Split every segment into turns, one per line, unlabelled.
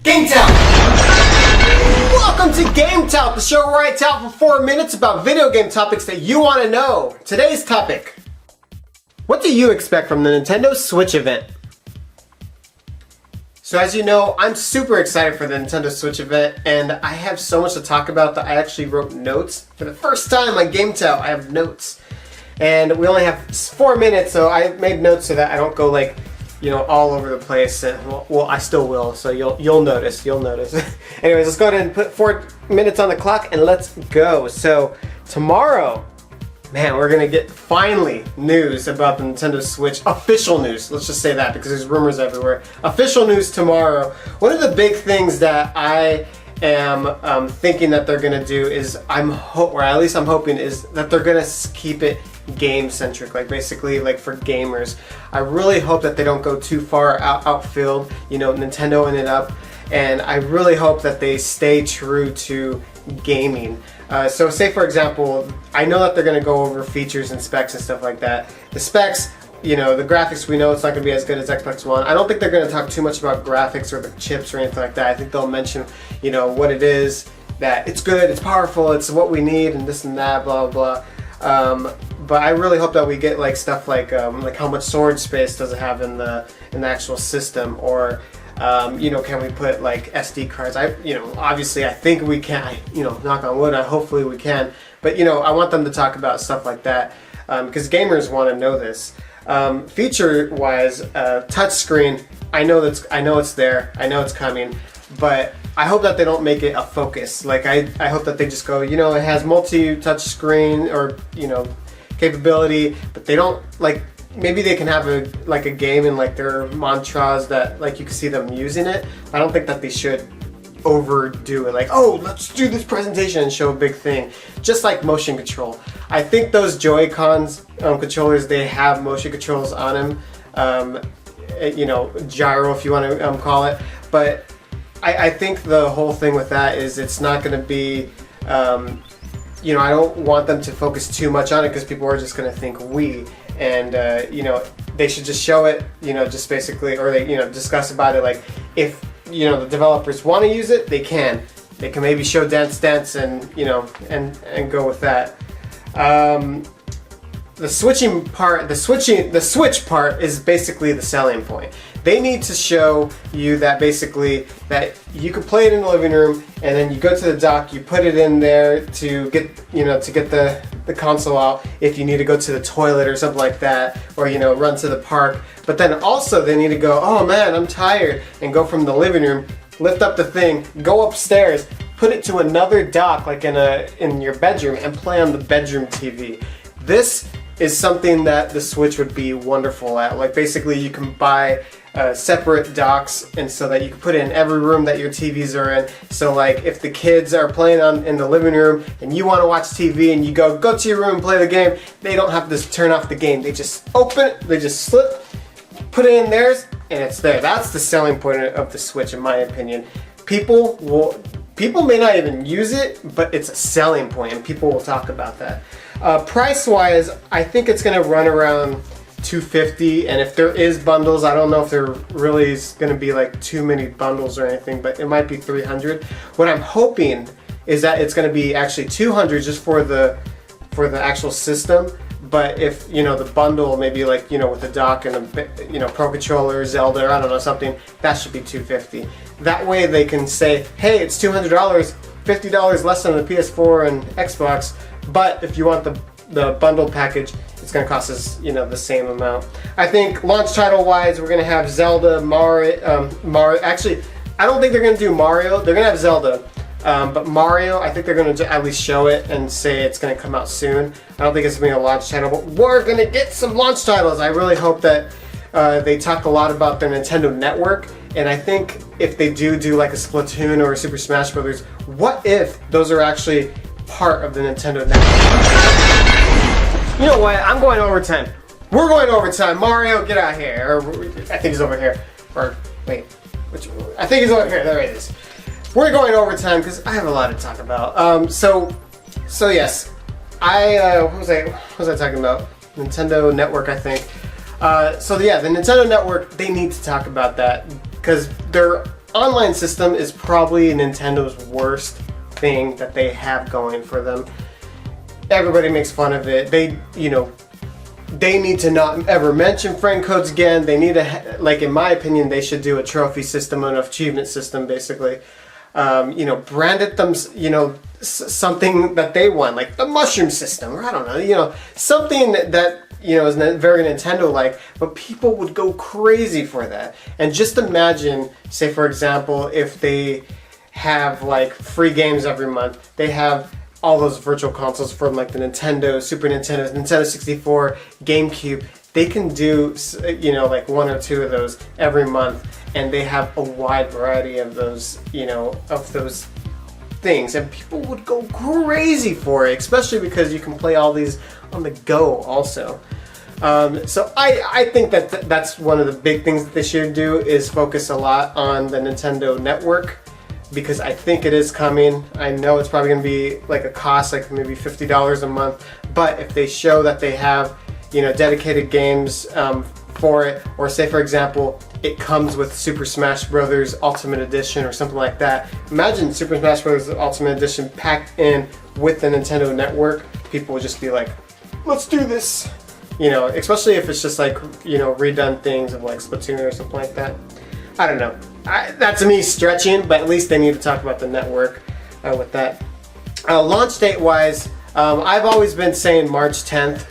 GameTout! Welcome to GameTout, the show where I tout for 4 minutes about video game topics that you want to know. Today's topic. What do you expect from the Nintendo Switch event? So as you know, I'm super excited for the Nintendo Switch event, and I have so much to talk about that I actually wrote notes. For the first time on GameTout, I have notes. And we only have 4 minutes, so I made notes so that I don't go like, you know, all over the place. Well, I still will, so you'll notice. Anyways, let's go ahead and put 4 minutes on the clock and let's go. So tomorrow, man, we're gonna get finally news about the Nintendo Switch. Official news. Let's just say that because there's rumors everywhere. Official news tomorrow. One of the big things that I am thinking that they're gonna do is I'm hoping is that they're gonna keep it game centric, like basically like for gamers. I really hope that they don't go too far outfield, you know, Nintendo-ing it up, and I really hope that they stay true to gaming. So say for example, I know that they're going to go over features and specs and stuff like that. The specs, you know, the graphics, we know it's not going to be as good as Xbox One. I don't think they're going to talk too much about graphics or the chips or anything like that. I think they'll mention, you know, what it is, that it's good, it's powerful, it's what we need, and this and that, blah blah blah. But I really hope that we get like stuff like how much storage space does it have in the actual system, or you know, can we put like SD cards? Obviously I think we can. You know, knock on wood. Hopefully we can. But you know, I want them to talk about stuff like that because gamers want to know this. Feature-wise, touchscreen. I know it's there. I know it's coming, but I hope that they don't make it a focus. Like I hope that they just go, you know, it has multi-touch screen or, you know, capability, but they don't, like, maybe they can have a game in like their mantras that like you can see them using it. I don't think that they should overdo it, like, oh, let's do this presentation and show a big thing, just like motion control. I think those Joy-Cons controllers, they have motion controls on them, you know, gyro if you want to call it, but I think the whole thing with that is it's not going to be, you know, I don't want them to focus too much on it because people are just going to think Wii, and you know, they should just show it, you know, just basically, or they, you know, discuss about it, like if, you know, the developers want to use it, they can maybe show Dance Dance and, you know, and go with that. The switching part, the switch part is basically the selling point. They need to show you that basically that you can play it in the living room, and then you go to the dock, you put it in there to get, you know, to get the console out if you need to go to the toilet or something like that, or, you know, run to the park. But then also they need to go, oh man, I'm tired, and go from the living room, lift up the thing, go upstairs, put it to another dock like in your bedroom, and play on the bedroom TV. This is something that the Switch would be wonderful at. Like basically you can buy separate docks, and so that you can put it in every room that your TVs are in. So like if the kids are playing in the living room and you want to watch TV and you go to your room and play the game, they don't have to turn off the game. They just open it, they just slip, put it in theirs, and it's there. That's the selling point of the Switch, in my opinion. People may not even use it, but it's a selling point, and people will talk about that. Price-wise, I think it's going to run around $250, and if there is bundles, I don't know if there really is going to be like too many bundles or anything, but it might be $300. What I'm hoping is that it's going to be actually $200 just for the actual system. But if, you know, the bundle, maybe like, you know, with the dock and a, you know, Pro Controller, Zelda, or I don't know, something, that should be $250. That way they can say, hey, it's $200, $50 less than the PS4 and Xbox, but if you want the bundle package, it's going to cost us, you know, the same amount. I think launch title wise, we're going to have Zelda, Mario. Actually, I don't think they're going to do Mario. They're going to have Zelda. But Mario, I think they're going to at least show it and say it's going to come out soon. I don't think it's going to be a launch title, but we're going to get some launch titles. I really hope that they talk a lot about their Nintendo Network, and I think if they do like a Splatoon or a Super Smash Brothers, what if those are actually part of the Nintendo Network? You know what? I'm going overtime. We're going overtime. Mario, get out here. Or, I think he's over here. Or, wait. I think he's over here. There he is. We're going overtime because I have a lot to talk about. So yes. What was I talking about? Nintendo Network, I think. So yeah, the Nintendo Network, they need to talk about that because they're online system is probably Nintendo's worst thing that they have going for them. Everybody makes fun of it. They need to not ever mention friend codes again. They need to, like, in my opinion, they should do a trophy system and an achievement system, basically. Branded them, something that they want, like the mushroom system, or I don't know, something that, is very Nintendo-like, but people would go crazy for that. And just imagine, say for example, if they have like free games every month, they have all those virtual consoles from like the Nintendo, Super Nintendo, Nintendo 64, GameCube. They can do, like 1 or 2 of those every month, and they have a wide variety of those, of those things, and people would go crazy for it, especially because you can play all these on the go also. So I think that that's one of the big things that they should do, is focus a lot on the Nintendo network, because I think it is coming. I know it's probably going to be like a cost, like maybe $50 a month, but if they show that they have, dedicated games for it, or say for example, it comes with Super Smash Bros. Ultimate Edition or something like that. Imagine Super Smash Bros. Ultimate Edition packed in with the Nintendo network. People would just be like, let's do this. Especially if it's just like, redone things of like Splatoon or something like that. I don't know. That's me stretching, but at least they need to talk about the network with that. Launch date wise, I've always been saying March 10th.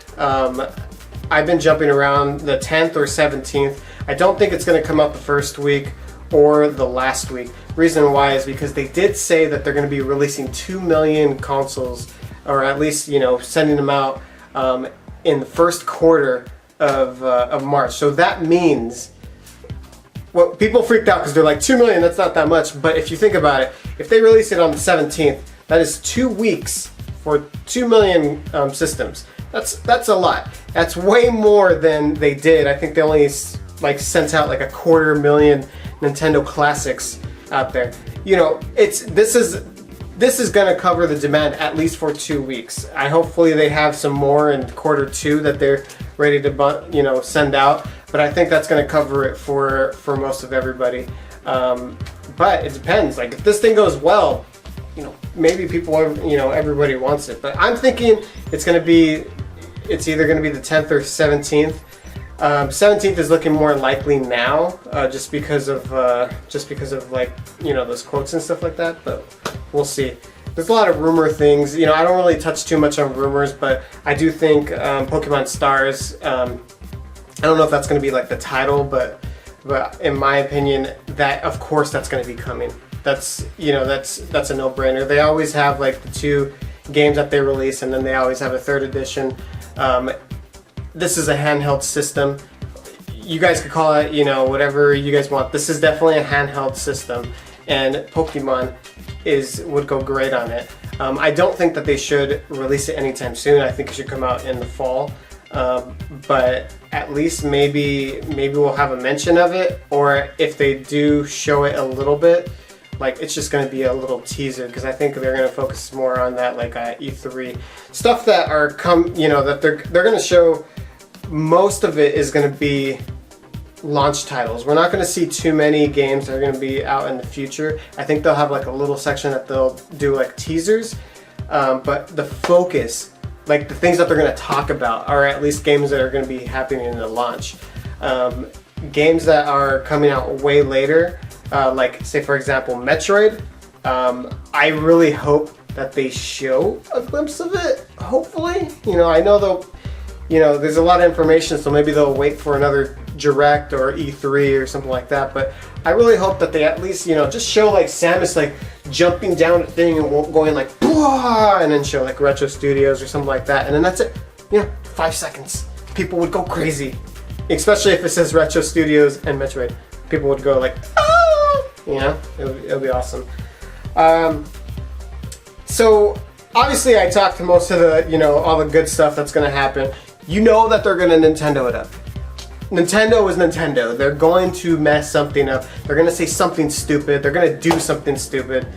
I've been jumping around the 10th or 17th. I don't think it's going to come out the first week or the last week. Reason why is because they did say that they're going to be releasing 2 million consoles, or at least, sending them out in the first quarter of March. So that means, well, people freaked out because they're like, 2 million, that's not that much. But if you think about it, if they release it on the 17th, that is 2 weeks for 2 million systems. That's a lot. That's way more than they did. I think they only sent out like 250,000 Nintendo Classics out there. This is gonna cover the demand at least for 2 weeks. Hopefully they have some more in quarter 2 that they're ready to send out. But I think that's gonna cover it for most of everybody. But it depends. Like if this thing goes well, maybe people are, everybody wants it. But I'm thinking it's either going to be the 10th or 17th. 17th is looking more likely now, just because of like, those quotes and stuff like that. But we'll see. There's a lot of rumor things. I don't really touch too much on rumors, but I do think Pokemon Stars. I don't know if that's going to be like the title, but in my opinion, that of course that's going to be coming. That's a no-brainer. They always have like the 2 games that they release, and then they always have a 3rd edition. This is a handheld system. You guys could call it, whatever you guys want. This is definitely a handheld system, and Pokemon would go great on it. I don't think that they should release it anytime soon. I think it should come out in the fall. But at least maybe we'll have a mention of it, or if they do show it a little bit, like it's just going to be a little teaser, because I think they're going to focus more on that, like E3 stuff that are that they're going to show. Most of it is going to be launch titles. We're not going to see too many games that are going to be out in the future. I think they'll have like a little section that they'll do like teasers, but the focus, like the things that they're going to talk about, are at least games that are going to be happening in the launch. Games that are coming out way later, like say for example Metroid, I really hope that they show a glimpse of it, hopefully. I know they'll, there's a lot of information, so maybe they'll wait for another Direct or E3 or something like that, but I really hope that they at least, just show like Samus like jumping down a thing and going like, "Bwah!" and then show like Retro Studios or something like that, and then that's it. 5 seconds. People would go crazy, especially if it says Retro Studios and Metroid. People would go like, "Oh!" It'll be awesome. So obviously I talked to most of the, all the good stuff that's going to happen. That they're going to Nintendo it up. Nintendo is Nintendo. They're going to mess something up. They're going to say something stupid. They're going to do something stupid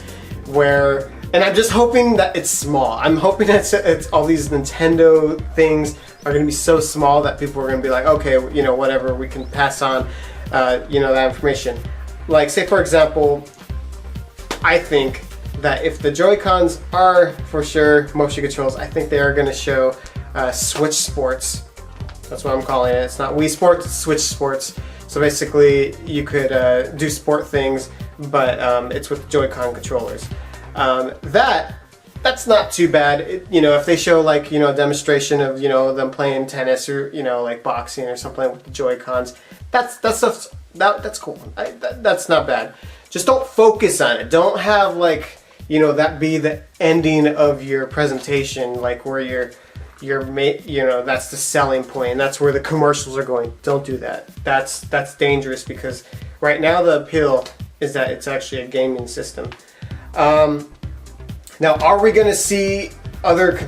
and I'm just hoping that it's small. I'm hoping that it's all these Nintendo things are going to be so small that people are going to be like, okay, whatever, we can pass on, that information. like say for example, I think that if the Joy-Cons are for sure motion controls, I think they are going to show Switch Sports. That's what I'm calling it. It's not Wii Sports, it's Switch Sports. So basically you could do sport things, but it's with Joy-Con controllers. That's not too bad. If they show like, a demonstration of, them playing tennis or, like boxing or something with the Joy-Cons, that's cool. That's not bad. Just don't focus on it. Don't have like, that be the ending of your presentation, like where that's the selling point and that's where the commercials are going. Don't do that. That's dangerous because right now the appeal is that it's actually a gaming system. Now, are we gonna see other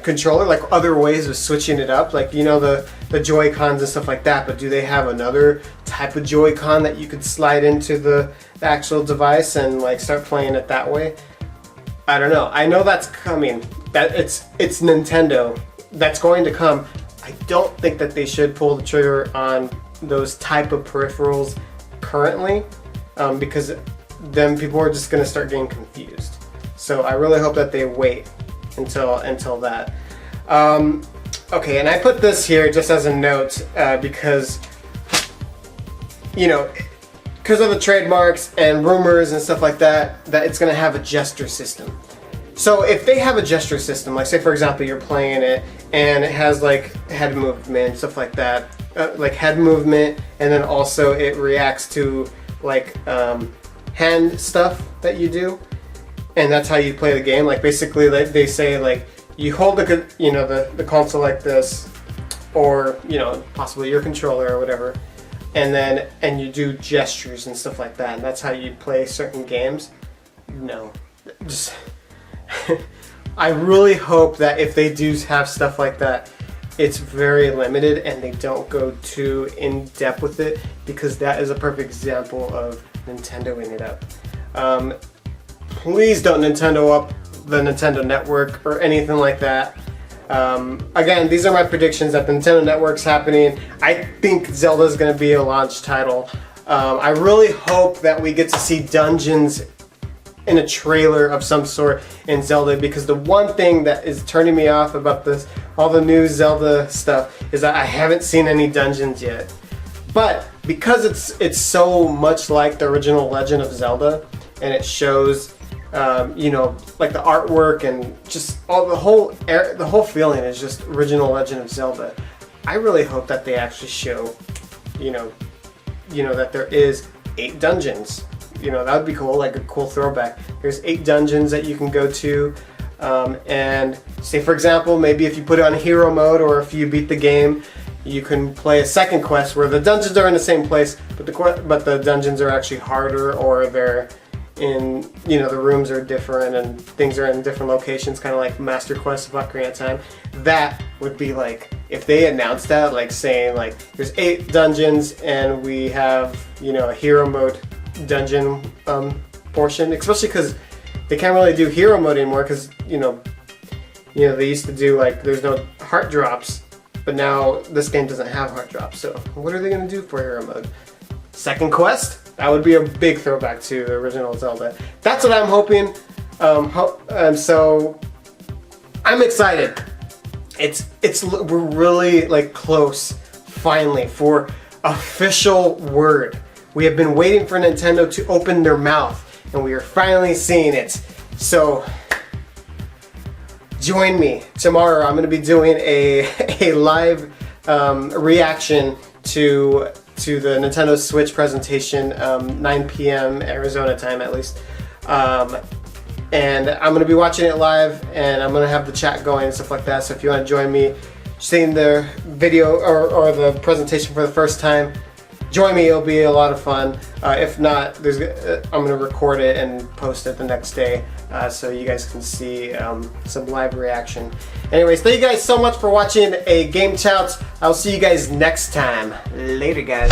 controller, like other ways of switching it up? Like, the Joy-Cons and stuff like that, but do they have another type of Joy-Con that you could slide into the actual device and like start playing it that way? I don't know. I know that's coming. That it's Nintendo. That's going to come. I don't think that they should pull the trigger on those type of peripherals currently, because then people are just gonna start getting confused. So I really hope that they wait until that. Okay, and I put this here just as a note because of the trademarks and rumors and stuff like that, that it's going to have a gesture system. So if they have a gesture system, like say for example you're playing it and it has like head movement, stuff like that, like head movement, and then also it reacts to like hand stuff that you do, and that's how you play the game. Like basically, like they say, like you hold the console like this, or possibly your controller or whatever, and you do gestures and stuff like that, and that's how you play certain games. No, just I really hope that if they do have stuff like that, it's very limited and they don't go too in depth with it, because that is a perfect example of Nintendoing it up. Please don't Nintendo up the Nintendo Network or anything like that. Again, these are my predictions that the Nintendo Network's happening. I think Zelda is going to be a launch title. I really hope that we get to see dungeons in a trailer of some sort in Zelda, because the one thing that is turning me off about all the new Zelda stuff is that I haven't seen any dungeons yet. But because it's so much like the original Legend of Zelda, and it shows like the artwork and just all the whole feeling is just original Legend of Zelda. I really hope that they actually show, that there is 8 dungeons. That would be cool, like a cool throwback. There's 8 dungeons that you can go to, and say for example, maybe if you put it on hero mode or if you beat the game, you can play a second quest where the dungeons are in the same place, but the dungeons are actually harder, or they're in, the rooms are different and things are in different locations, kind of like Master Quest of Ocarina of Time. That would be like, if they announced that, like saying like there's 8 dungeons and we have, a hero mode dungeon portion, especially because they can't really do hero mode anymore, because they used to do like there's no heart drops, but now this game doesn't have heart drops. So what are they going to do for hero mode? Second quest? That would be a big throwback to the original Zelda. That's what I'm hoping. So I'm excited. We're really like close finally for official word. We have been waiting for Nintendo to open their mouth, and we are finally seeing it. So join me tomorrow. I'm going to be doing a live reaction to the Nintendo Switch presentation, 9 p.m. Arizona time at least. And I'm going to be watching it live, and I'm going to have the chat going and stuff like that. So if you want to join me seeing the video or the presentation for the first time, join me. It'll be a lot of fun. If not, I'm going to record it and post it the next day, so you guys can see some live reaction. Anyways, thank you guys so much for watching a GameTout. I'll see you guys next time. Later, guys.